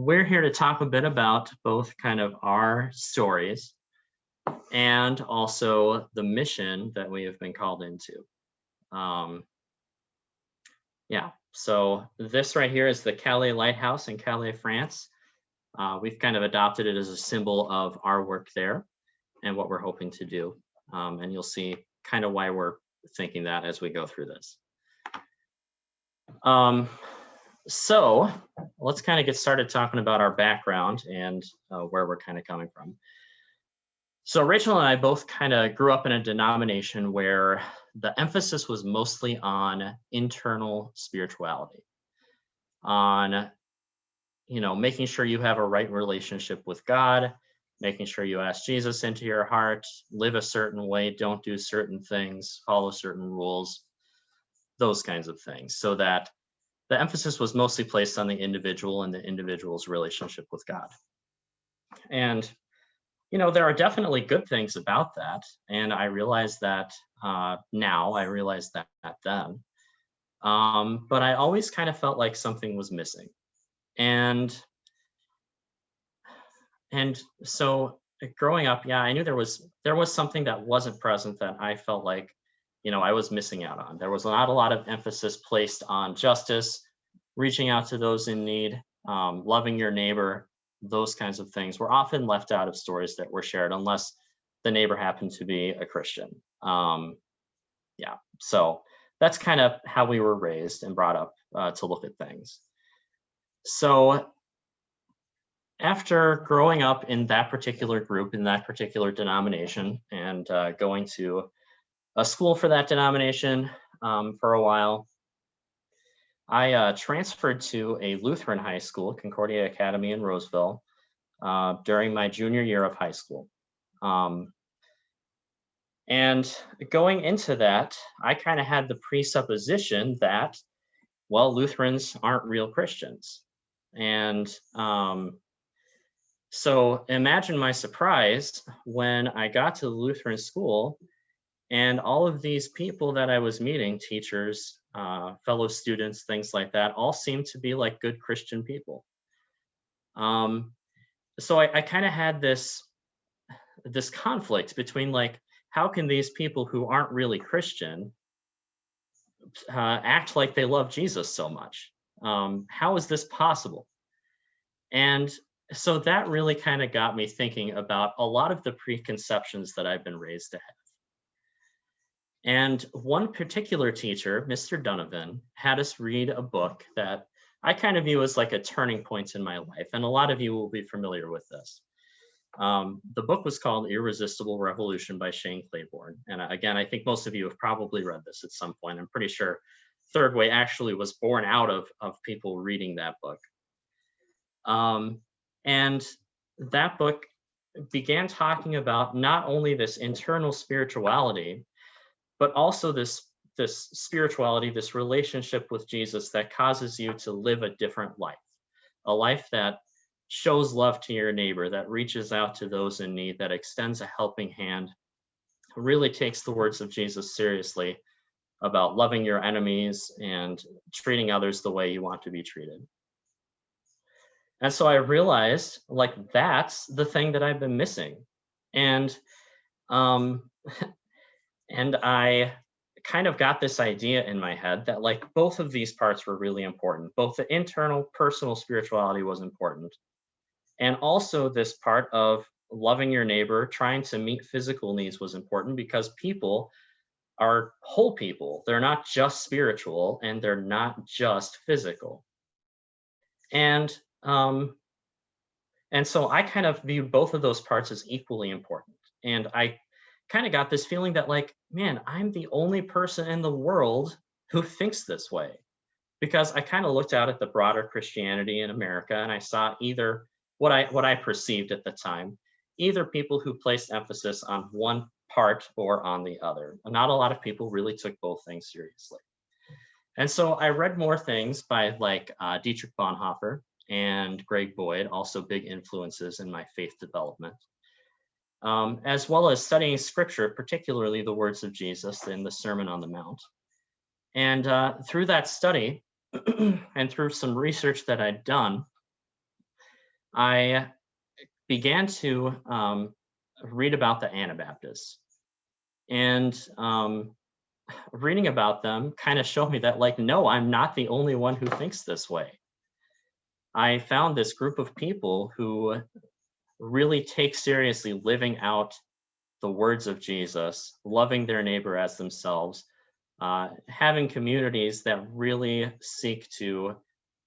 we're here to talk a bit about both kind of our stories and also the mission that we have been called into. Um, yeah, so this right here is the Calais Lighthouse in Calais, France. We've kind of adopted it as a symbol of our work there and what we're hoping to do. And you'll see kind of why we're thinking that as we go through this. So let's kind of get started talking about our background and where we're kind of coming from. So Rachel and I both kind of grew up in a denomination where the emphasis was mostly on internal spirituality, on, making sure you have a right relationship with God, making sure you ask Jesus into your heart, live a certain way, don't do certain things, follow certain rules, those kinds of things, so that the emphasis was mostly placed on the individual and the individual's relationship with God. And, there are definitely good things about that. And I realize that now, I realize that then. But I always kind of felt like something was missing. And so growing up, yeah, I knew there was something that wasn't present that I felt like, I was missing out on. There was not a lot of emphasis placed on justice, reaching out to those in need, loving your neighbor. Those kinds of things were often left out of stories that were shared unless the neighbor happened to be a Christian. Yeah, so that's kind of how we were raised and brought up to look at things. So after growing up in that particular group, in that particular denomination, and going to a school for that denomination for a while, I transferred to a Lutheran high school, Concordia Academy in Roseville, during my junior year of high school. And going into that, I kind of had the presupposition that, well, Lutherans aren't real Christians. And so imagine my surprise when I got to the Lutheran school and all of these people that I was meeting, teachers, fellow students, things like that, all seemed to be like good Christian people. So I kind of had this conflict between like, how can these people who aren't really Christian act like they love Jesus so much? How is this possible? And so that really kind of got me thinking about a lot of the preconceptions that I've been raised to have. And one particular teacher, Mr. Donovan, had us read a book that I kind of view as like a turning point in my life. And a lot of you will be familiar with this. The book was called Irresistible Revolution by Shane Claiborne. And again, I think most of you have probably read this at some point. I'm pretty sure Third Way actually was born out of people reading that book. And that book began talking about not only this internal spirituality, but also this spirituality, this relationship with Jesus that causes you to live a different life, a life that shows love to your neighbor, that reaches out to those in need, that extends a helping hand, really takes the words of Jesus seriously about loving your enemies and treating others the way you want to be treated. And so I realized, like, that's the thing that I've been missing. And and I kind of got this idea in my head that like both of these parts were really important. Both the internal personal spirituality was important, and also this part of loving your neighbor, trying to meet physical needs was important, because people are whole people. They're not just spiritual and they're not just physical. And so I kind of view both of those parts as equally important. And I kind of got this feeling that like, man, I'm the only person in the world who thinks this way. Because I kind of looked out at the broader Christianity in America and I saw either what I perceived at the time, either people who placed emphasis on one part or on the other. Not a lot of people really took both things seriously. And so I read more things by like Dietrich Bonhoeffer and Greg Boyd, also big influences in my faith development. As well as studying scripture, particularly the words of Jesus in the Sermon on the Mount. And through that study and through some research that I'd done, I began to read about the Anabaptists. And reading about them kind of showed me that, like, no, I'm not the only one who thinks this way. I found this group of people who really take seriously living out the words of Jesus, loving their neighbor as themselves, having communities that really seek to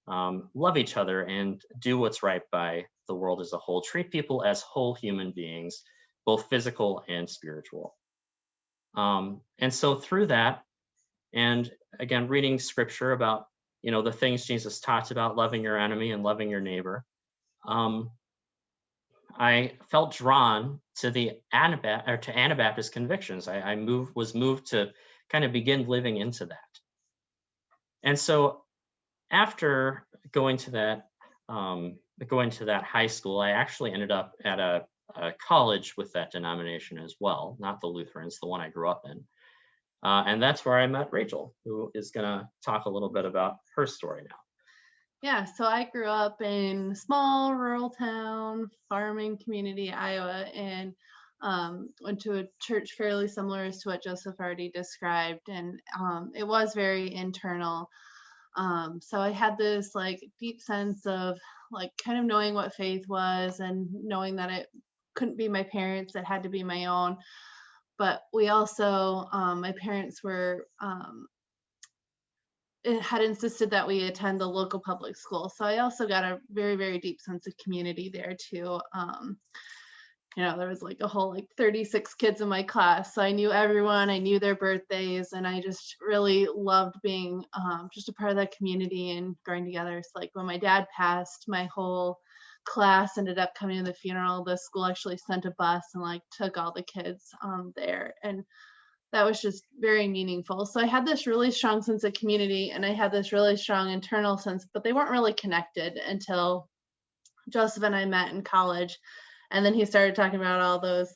love each other and do what's right by the world as a whole, treat people as whole human beings, both physical and spiritual. And so through that, and again, reading scripture about, the things Jesus talked about, loving your enemy and loving your neighbor, um, I felt drawn to to Anabaptist convictions. Was moved to kind of begin living into that. And so after going to that high school, I actually ended up at a college with that denomination as well, not the Lutherans, the one I grew up in. And that's where I met Rachel, who is going to talk a little bit about her story now. Yeah, so I grew up in a small rural town, farming community, Iowa, and went to a church fairly similar to what Joseph already described. And it was very internal. So I had this like deep sense of like kind of knowing what faith was and knowing that it couldn't be my parents, it had to be my own. But we also, my parents were it had insisted that we attend the local public school. So I also got a very, very deep sense of community there too. There was like a whole like 36 kids in my class. So I knew everyone, I knew their birthdays, and I just really loved being just a part of that community and growing together. So like when my dad passed, my whole class ended up coming to the funeral. The school actually sent a bus and like took all the kids there. And that was just very meaningful. So I had this really strong sense of community and I had this really strong internal sense, but they weren't really connected until Joseph and I met in college. And then he started talking about all those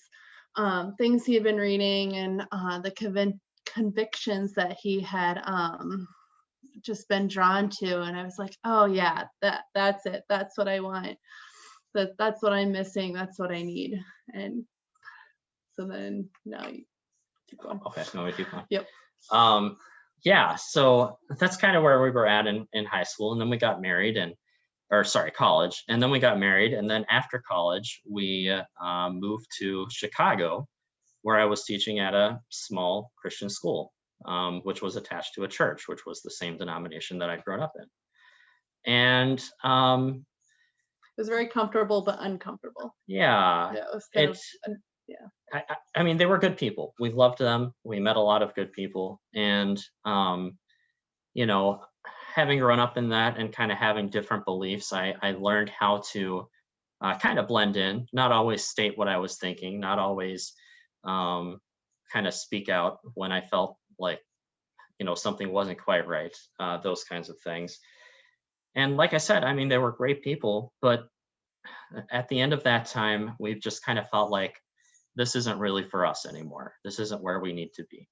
things he had been reading and the convictions that he had just been drawn to. And I was like, oh yeah, that's it. That's what I want. That's what I'm missing. That's what I need. And so then now you keep going. Okay, no, we keep going. Yep. Yeah, so that's kind of where we were at in high school, and then we got married, college, and then we got married, and then after college, we moved to Chicago, where I was teaching at a small Christian school, which was attached to a church, which was the same denomination that I'd grown up in. And it was very comfortable but uncomfortable. Yeah, it was kind of I mean, they were good people. We loved them. We met a lot of good people. And, having grown up in that and kind of having different beliefs, I learned how to kind of blend in, not always state what I was thinking, not always kind of speak out when I felt like, something wasn't quite right, those kinds of things. And like I said, I mean, they were great people, but at the end of that time, we've just kind of felt like this isn't really for us anymore. This isn't where we need to be.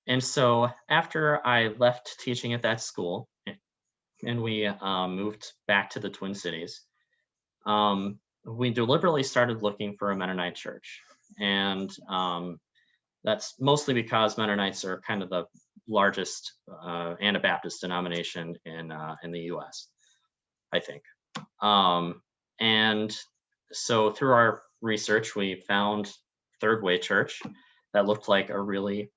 And so after I left teaching at that school and we moved back to the Twin Cities, we deliberately started looking for a Mennonite church. And that's mostly because Mennonites are kind of the largest Anabaptist denomination in the US, I think. And so through our research, we found Third Way Church that looked like a really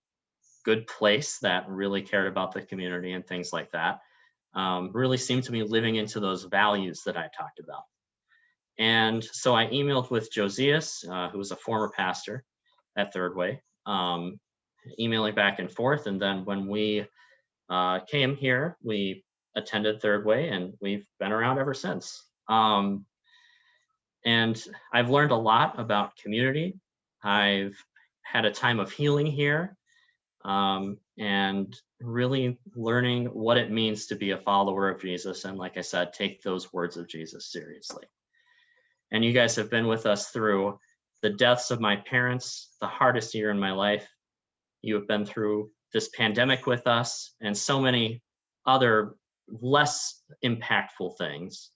good place that really cared about the community and things like that. Really seemed to be living into those values that I talked about. And so I emailed with Josias, who was a former pastor at Third Way, emailing back and forth. And then when we came here, we attended Third Way and we've been around ever since. And I've learned a lot about community. I've had a time of healing here, and really learning what it means to be a follower of Jesus. And like I said, take those words of Jesus seriously. And you guys have been with us through the deaths of my parents, the hardest year in my life. You have been through this pandemic with us and so many other less impactful things.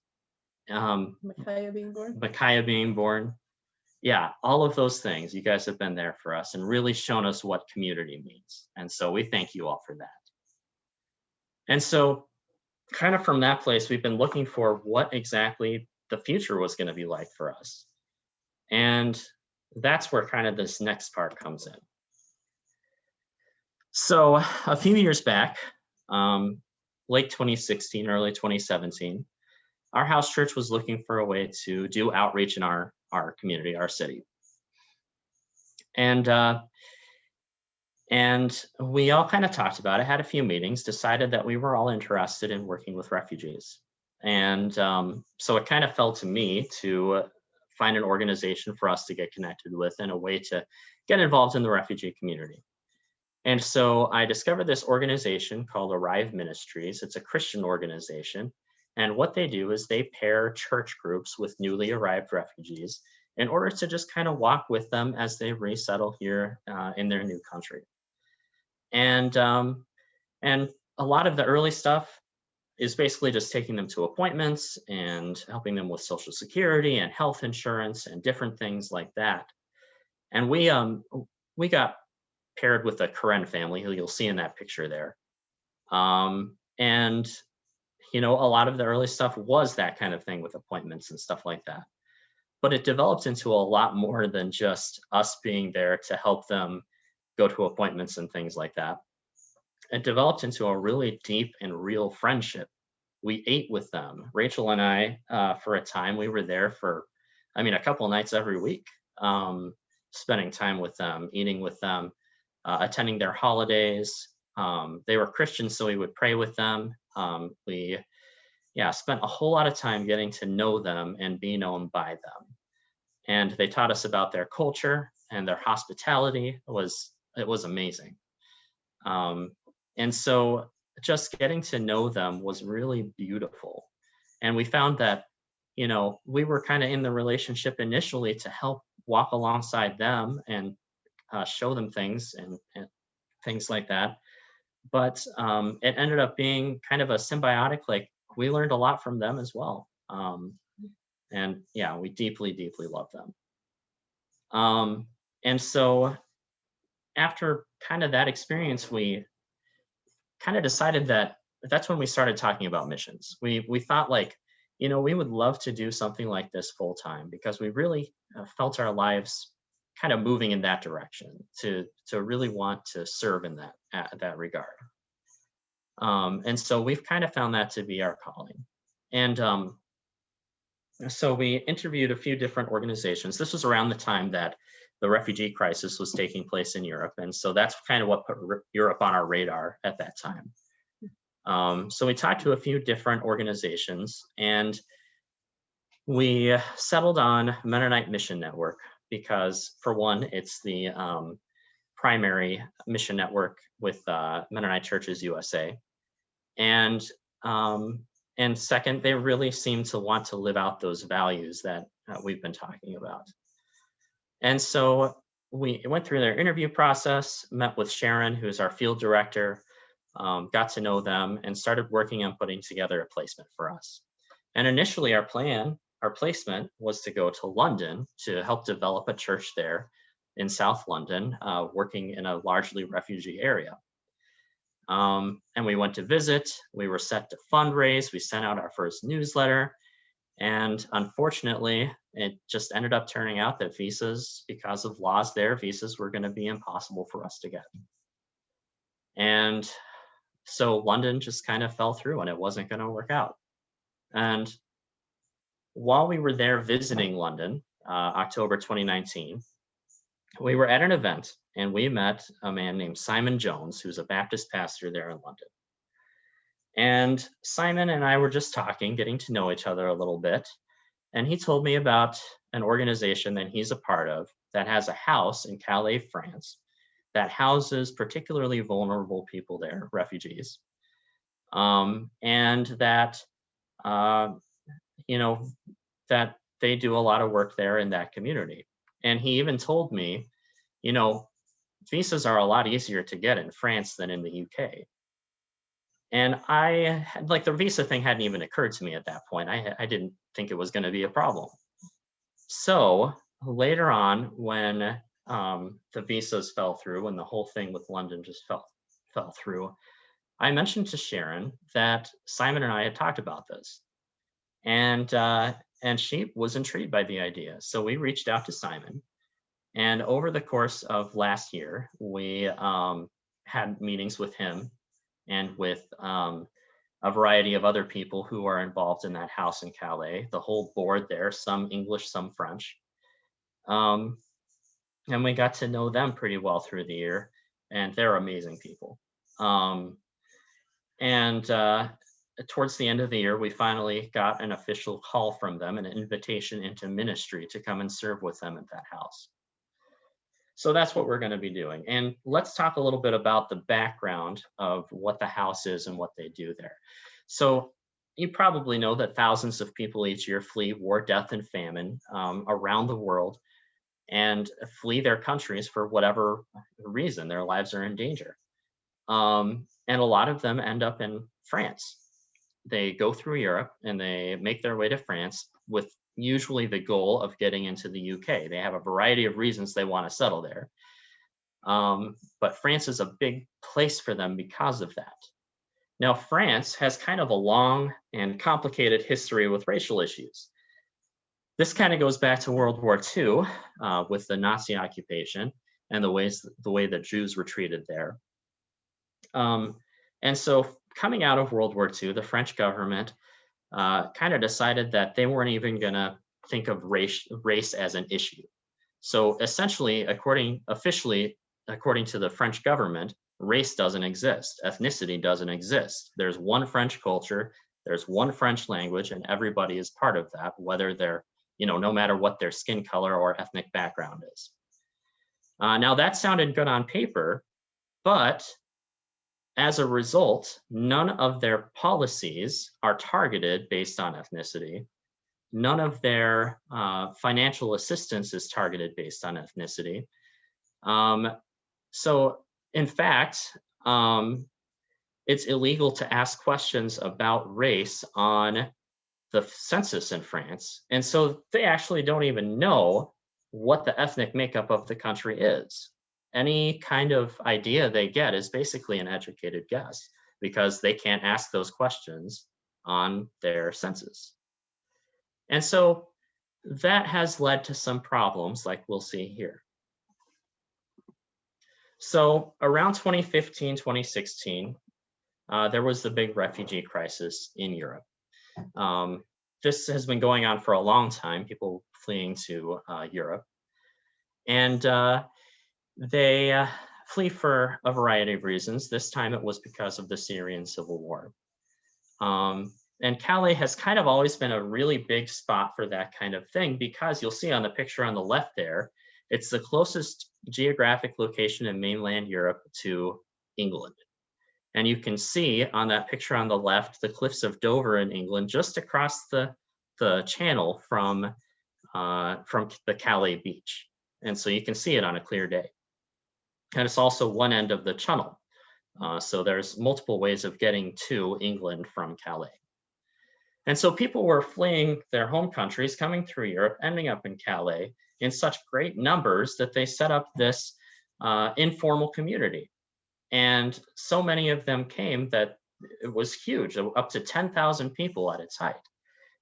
Micaiah being born. Micaiah being born. Yeah, all of those things. You guys have been there for us and really shown us what community means. And so we thank you all for that. And so, kind of from that place, we've been looking for what exactly the future was going to be like for us. And that's where kind of this next part comes in. So, a few years back, late 2016, early 2017, our house church was looking for a way to do outreach in our community, our city. And we all kind of talked about it, had a few meetings, decided that we were all interested in working with refugees. And so it kind of fell to me to find an organization for us to get connected with and a way to get involved in the refugee community. And so I discovered this organization called Arrive Ministries. It's a Christian organization. And what they do is they pair church groups with newly arrived refugees in order to just kind of walk with them as they resettle here in their new country. And a lot of the early stuff is basically just taking them to appointments and helping them with Social Security and health insurance and different things like that. And we got paired with a Karen family, who you'll see in that picture there. And a lot of the early stuff was that kind of thing with appointments and stuff like that. But it developed into a lot more than just us being there to help them go to appointments and things like that. It developed into a really deep and real friendship. We ate with them. Rachel and I, for a time, we were there for, a couple nights every week, spending time with them, eating with them, attending their holidays. They were Christians, so we would pray with them. We spent a whole lot of time getting to know them and be known by them. And they taught us about their culture and their hospitality. It was amazing. And so just getting to know them was really beautiful. And we found that, we were kind of in the relationship initially to help walk alongside them and show them things and things like that. But it ended up being kind of a symbiotic, like we learned a lot from them as well. And yeah, we deeply, deeply love them. And so after kind of that experience, we kind of decided that that's when we started talking about missions. We thought like, we would love to do something like this full time because we really felt our lives kind of moving in that direction to really want to serve in that regard. And so we've kind of found that to be our calling. And so we interviewed a few different organizations. This was around the time that the refugee crisis was taking place in Europe. And so that's kind of what put Europe on our radar at that time. So we talked to a few different organizations and we settled on Mennonite Mission Network because, for one, it's the primary mission network with Mennonite Churches USA. And second, they really seem to want to live out those values that we've been talking about. And so we went through their interview process, met with Sharon, who's our field director, got to know them, and started working on putting together a placement for us. And initially, our placement was to go to London to help develop a church there in South London, working in a largely refugee area. And we went to visit, we were set to fundraise, we sent out our first newsletter, and unfortunately, it just ended up turning out that visas, because of laws there, visas were going to be impossible for us to get. And so London just kind of fell through and it wasn't going to work out. And while we were there visiting London, October 2019, we were at an event and we met a man named Simon Jones, who's a Baptist pastor there in London. And Simon and I were just talking, getting to know each other a little bit. And he told me about an organization that he's a part of that has a house in Calais, France, that houses particularly vulnerable people there, refugees. And that, that they do a lot of work there in that community. And he even told me, visas are a lot easier to get in France than in the UK. And I had, like, the visa thing hadn't even occurred to me at that point. I didn't think it was going to be a problem. So later on, when the visas fell through and the whole thing with London just fell through, I mentioned to Sharon that Simon and I had talked about this, and she was intrigued by the idea. So we reached out to Simon, and over the course of last year, we had meetings with him and with a variety of other people who are involved in that house in Calais, the whole board there, some English, some French. Um, and we got to know them pretty well through the year, and they're amazing people. Um, and Towards the end of the year, we finally got an official call from them, an invitation into ministry to come and serve with them at that house. So that's what we're going to be doing. And let's talk a little bit about the background of what the house is and what they do there. So you probably know that thousands of people each year flee war, death, and famine around the world, and flee their countries for whatever reason. Their lives are in danger. And a lot of them end up in France. They go through Europe and they make their way to France with usually the goal of getting into the UK. They have a variety of reasons they want to settle there. But France is a big place for them because of that. Now, France has kind of a long and complicated history with racial issues. This kind of goes back to World War II with the Nazi occupation and the way that Jews were treated there. And so coming out of World War II, the French government kind of decided that they weren't even going to think of race as an issue. So essentially, officially, according to the French government, race doesn't exist. Ethnicity doesn't exist. There's one French culture, there's one French language, and everybody is part of that, whether they're, no matter what their skin color or ethnic background is. Now that sounded good on paper, but as a result, none of their policies are targeted based on ethnicity. None of their financial assistance is targeted based on ethnicity. So in fact, it's illegal to ask questions about race on the census in France. And so they actually don't even know what the ethnic makeup of the country is. Any kind of idea they get is basically an educated guess because they can't ask those questions on their census. And so that has led to some problems like we'll see here. So around 2015, 2016, there was the big refugee crisis in Europe. This has been going on for a long time, people fleeing to Europe. And they flee for a variety of reasons. This time it was because of the Syrian civil war. And Calais has kind of always been a really big spot for that kind of thing because you'll see on the picture on the left there, it's the closest geographic location in mainland Europe to England. And you can see on that picture on the left, the cliffs of Dover in England, just across the channel from the Calais beach. And so you can see it on a clear day. And it's also one end of the channel. So there's multiple ways of getting to England from Calais. And so people were fleeing their home countries, coming through Europe, ending up in Calais in such great numbers that they set up this informal community. And so many of them came that it was huge, up to 10,000 people at its height.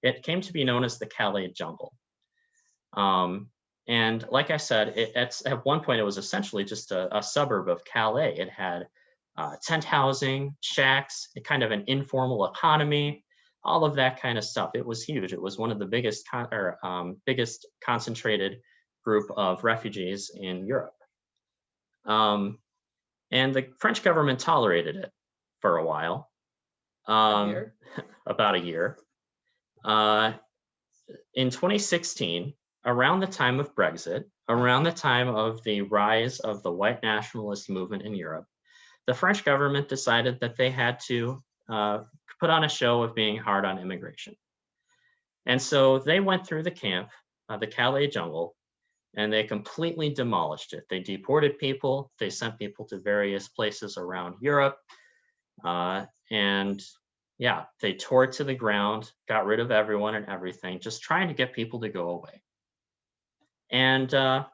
It came to be known as the Calais jungle. And like I said, at one point, it was essentially just a suburb of Calais. It had tent housing, shacks, kind of an informal economy, all of that kind of stuff. It was huge. It was one of the biggest concentrated group of refugees in Europe. And the French government tolerated it for a while, about a year. In 2016, around the time of Brexit, around the time of the rise of the white nationalist movement in Europe, the French government decided that they had to put on a show of being hard on immigration. And so they went through the camp, the Calais jungle, and they completely demolished it. They deported people. They sent people to various places around Europe. And yeah, they tore it to the ground, got rid of everyone and everything, just trying to get people to go away. And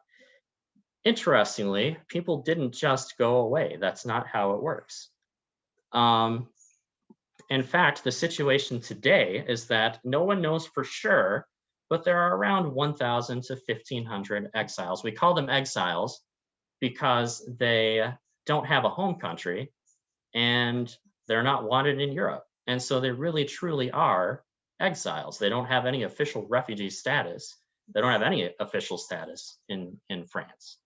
interestingly, people didn't just go away. That's not how it works. Um, in fact, the situation today is that no one knows for sure, but there are around 1,000 to 1,500 exiles. We call them exiles because they don't have a home country and they're not wanted in Europe. And so they really truly are exiles. They don't have any official refugee status. They don't have any official status in France.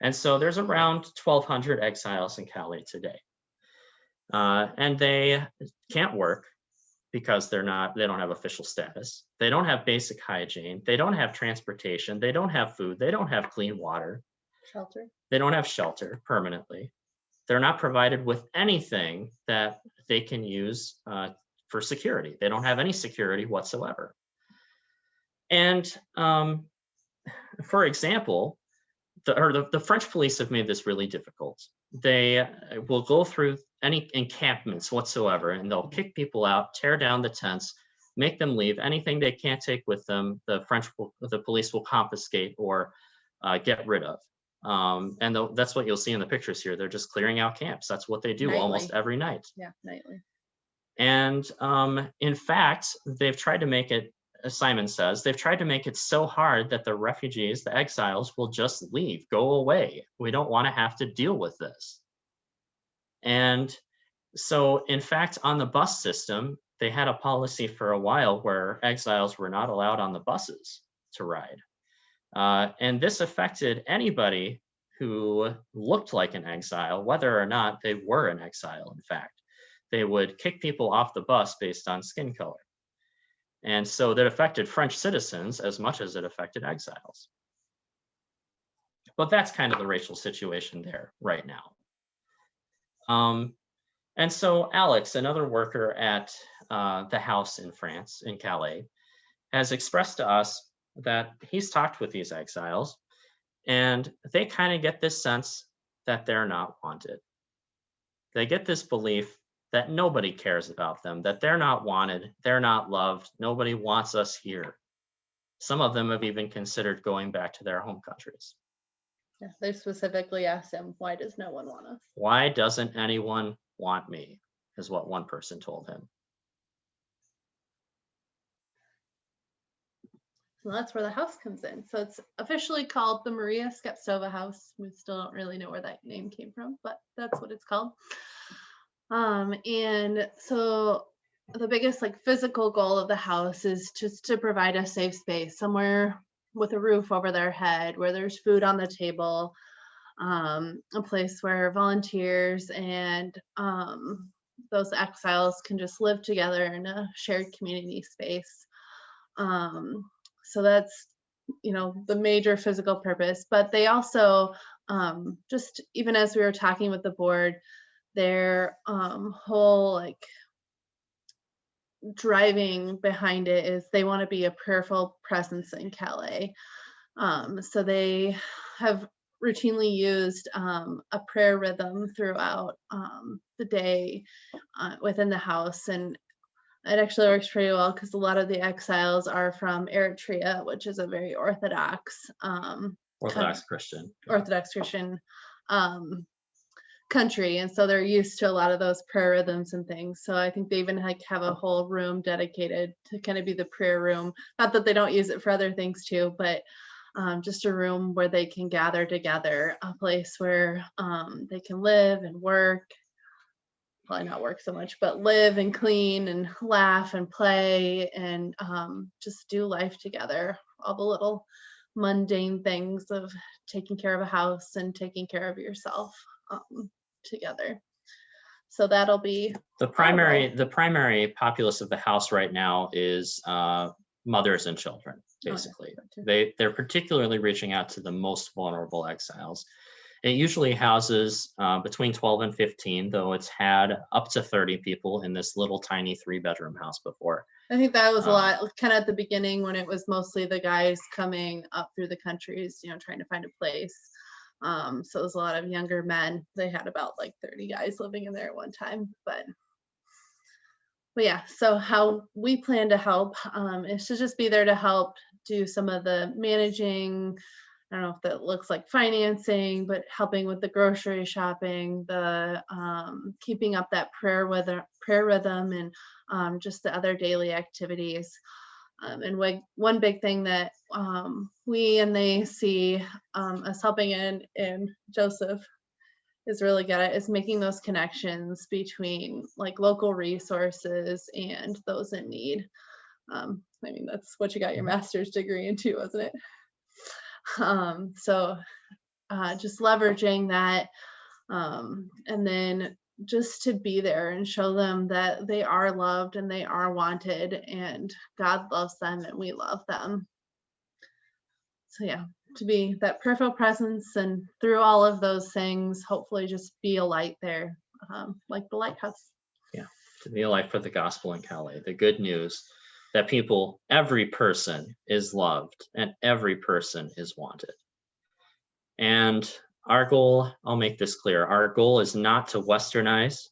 And so there's around 1,200 exiles in Calais today. And they can't work because they don't have official status. They don't have basic hygiene. They don't have transportation. They don't have food. They don't have clean water. Shelter. They don't have shelter permanently. They're not provided with anything that they can use for security. They don't have any security whatsoever. And for example, the French police have made this really difficult. They will go through any encampments whatsoever, and they'll kick people out, tear down the tents, make them leave. Anything they can't take with them, the police will confiscate or get rid of. And that's what you'll see in the pictures here. They're just clearing out camps. That's what they do Nightly. almost every night. Yeah, nightly. And in fact, they've tried to make it, as Simon says, they've tried to make it so hard that the refugees, the exiles, will just leave, go away. We don't want to have to deal with this. And so, in fact, on the bus system, they had a policy for a while where exiles were not allowed on the buses to ride. And this affected anybody who looked like an exile, whether or not they were an exile, in fact. They would kick people off the bus based on skin color. And so that affected French citizens as much as it affected exiles. But that's kind of the racial situation there right now. And so Alex, another worker at the house in France, in Calais, has expressed to us that he's talked with these exiles and they kind of get this sense that they're not wanted. They get this belief that nobody cares about them, that they're not wanted, they're not loved, nobody wants us here. Some of them have even considered going back to their home countries. Yeah, they specifically asked him, why does no one want us? Why doesn't anyone want me, is what one person told him. So that's where the house comes in. So it's officially called the Maria Skepstova House. We still don't really know where that name came from, but that's what it's called. And so the biggest physical goal of the house is just to provide a safe space, somewhere with a roof over their head, where there's food on the table, a place where volunteers and those exiles can just live together in a shared community space. So that's, the major physical purpose. But they also, just even as we were talking with the board, their whole driving behind it is they want to be a prayerful presence in Calais. So they have routinely used a prayer rhythm throughout the day within the house, and it actually works pretty well because a lot of the exiles are from Eritrea, which is a very Orthodox Christian country, and so they're used to a lot of those prayer rhythms and things. So I think they even have a whole room dedicated to kind of be the prayer room. Not that they don't use it for other things too, but just a room where they can gather together, a place where they can live and work. Probably not work so much, but live and clean and laugh and play and just do life together. All the little mundane things of taking care of a house and taking care of yourself together. So that'll be the primary populace of the house right now is mothers and children, basically. They're particularly reaching out to the most vulnerable exiles. It usually houses between 12 and 15, though it's had up to 30 people in this little tiny 3-bedroom house before. I think that was a lot, kind of at the beginning when it was mostly the guys coming up through the countries, trying to find a place. So it was a lot of younger men. They had about 30 guys living in there at one time, but But yeah, so how we plan to help is to just be there to help do some of the managing. I don't know if that looks like financing, but helping with the grocery shopping, the keeping up that prayer rhythm, and just the other daily activities. And one big thing that we and they see us helping in, and Joseph is really good at, is making those connections between like local resources and those in need. I mean, that's what you got your master's degree into, wasn't it? So just leveraging that, and then just to be there and show them that they are loved and they are wanted, and God loves them and we love them. So yeah, to be that peripheral presence, and through all of those things, hopefully just be a light there, like the lighthouse. Yeah, to be a light for the gospel in Calais, the good news that people, every person is loved and every person is wanted. And our goal, I'll make this clear, our goal is not to westernize.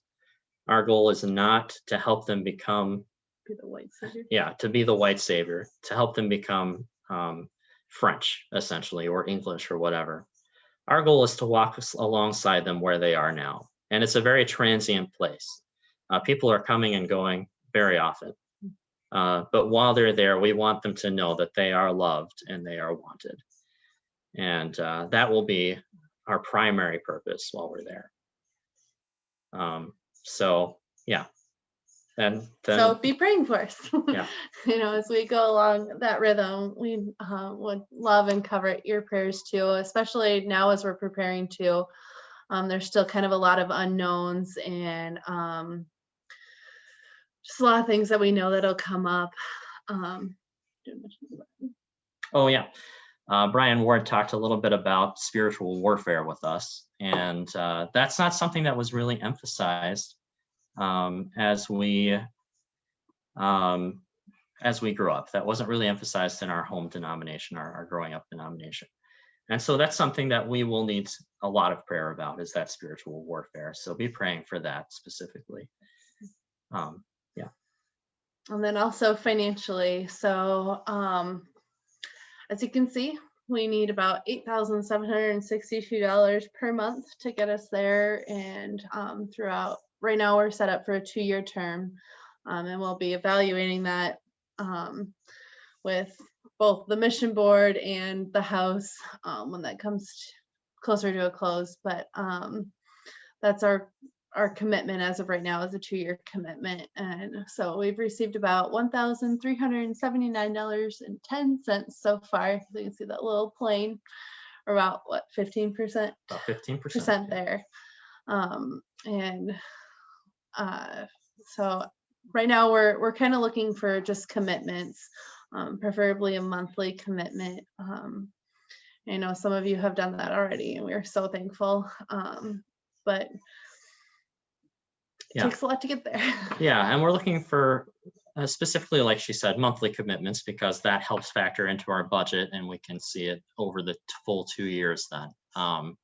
Our goal is not to help them become, Be the white savior. yeah, to be the white savior, to help them become French, essentially, or English or whatever. Our goal is to walk alongside them where they are now. And it's a very transient place. People are coming and going very often. But while they're there, we want them to know that they are loved and they are wanted. And that will be our primary purpose while we're there. So yeah, and then So be praying for us. Yeah. As we go along that rhythm, we would love and covet your prayers too, especially now as we're preparing to. There's still kind of a lot of unknowns, and just a lot of things that we know that'll come up. Oh yeah, Brian Ward talked a little bit about spiritual warfare with us, and that's not something that was really emphasized as we grew up. That wasn't really emphasized in our home denomination, our growing up denomination. And so that's something that we will need a lot of prayer about, is that spiritual warfare. So be praying for that specifically. Yeah. And then also financially. So as you can see, we need about $8,762 per month to get us there. And throughout, right now we're set up for a 2-year term. And we'll be evaluating that with both the mission board and the house when that comes closer to a close. But that's our commitment as of right now, is a 2-year commitment. And so we've received about $1,379.10 so far. So you can see that little plane, or about what, 15%? About 15% there. So right now we're kind of looking for just commitments, preferably a monthly commitment. I know some of you have done that already, and we're so thankful. But it takes a lot to get there. Yeah, and we're looking for specifically, like she said, monthly commitments, because that helps factor into our budget and we can see it over the full 2 years then. Now,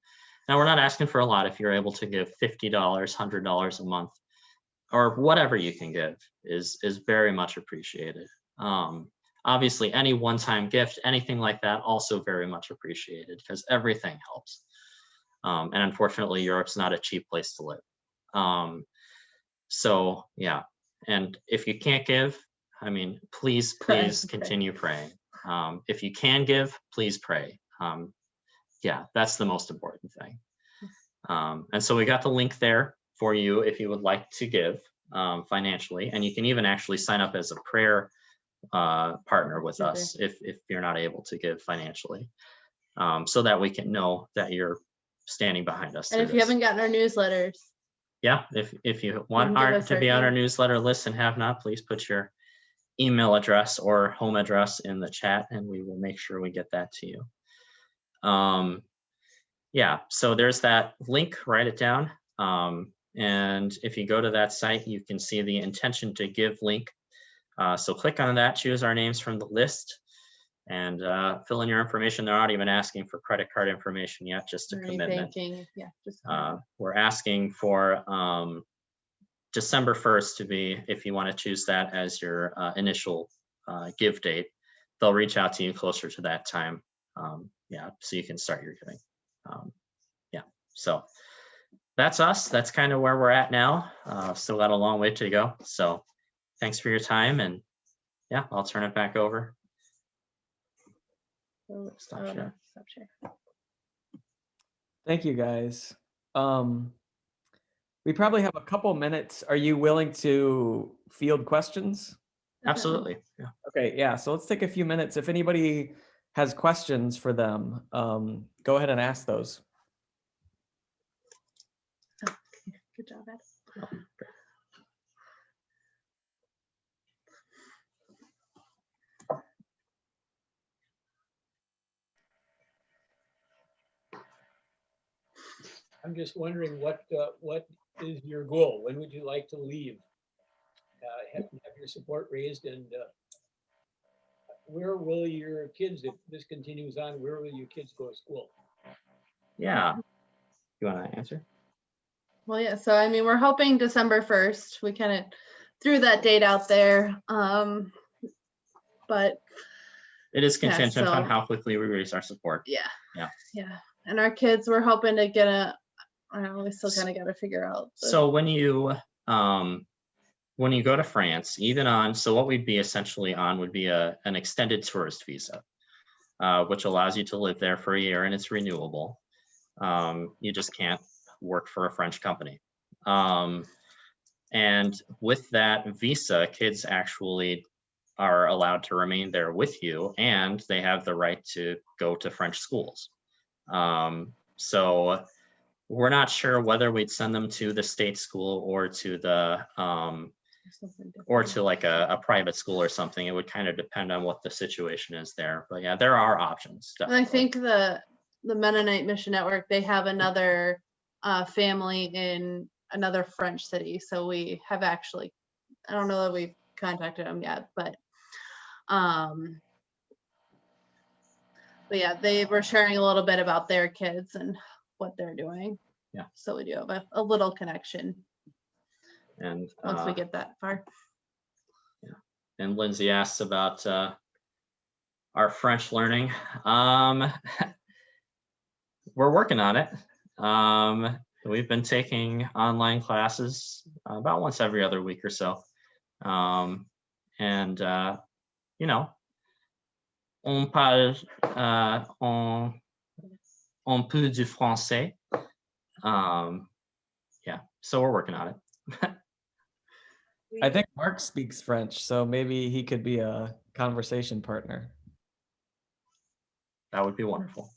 we're not asking for a lot. If you're able to give $50, $100 a month, or whatever you can give, is very much appreciated. Obviously, any one-time gift, anything like that, also very much appreciated, because everything helps. And unfortunately, Europe's not a cheap place to live. So yeah, and if you can't give, I mean, please continue praying. If you can give, please pray. Yeah, that's the most important thing. And so we got the link there for you if you would like to give financially, and you can even actually sign up as a prayer partner with us if you're not able to give financially, so that we can know that you're standing behind us. And if you haven't gotten our newsletters, yeah, if you want to be on our newsletter list and have not, please put your email address or home address in the chat, and we will make sure we get that to you. Yeah, so there's that link, write it down. And if you go to that site, you can see the intention to give link. So click on that, choose our names from the list, and fill in your information. They're not even asking for credit card information yet, just a commitment. Banking, yeah, just we're asking for December 1st to be, if you want to choose that as your initial give date. They'll reach out to you closer to that time. Yeah, so you can start your giving. Yeah, so that's us. That's kind of where we're at now. Still got a long way to go. So thanks for your time, and yeah, I'll turn it back over. Stop share. Stop share. Thank you, guys. We probably have a couple minutes. Are you willing to field questions? Absolutely. Yeah. Okay, yeah, so let's take a few minutes. If anybody has questions for them, go ahead and ask those. Good job, Ed. I'm just wondering what is your goal? When would you like to leave? Have your support raised, and where will your kids, if this continues on, where will your kids go to school? Yeah. You want to answer? Well, yeah, so I mean, we're hoping December 1st. We kind of threw that date out there. But It is contingent on so- how quickly we release our support. yeah. Yeah. Yeah. And our kids, we're hoping to get I don't know, we still kind of got to figure out. So when you go to France, even on, so what we'd be essentially on would be an extended tourist visa, which allows you to live there for a year, and it's renewable. You just can't work for a French company. And with that visa, kids actually are allowed to remain there with you, and they have the right to go to French schools. So we're not sure whether we'd send them to the state school or to the like a private school or something. It would kind of depend on what the situation is there. But yeah, there are options. And I think the Mennonite Mission Network, they have another family in another French city. So we have actually, I don't know that we've contacted them yet, but yeah, they were sharing a little bit about their kids and what they're doing. Yeah. So we do have a little connection And once we get that far. Yeah. And Lindsay asks about our French learning. We're working on it. We've been taking online classes about once every other week or so. And you know, on parle un peu du français. Yeah, so we're working on it. I think Mark speaks French, so maybe he could be a conversation partner. That would be wonderful.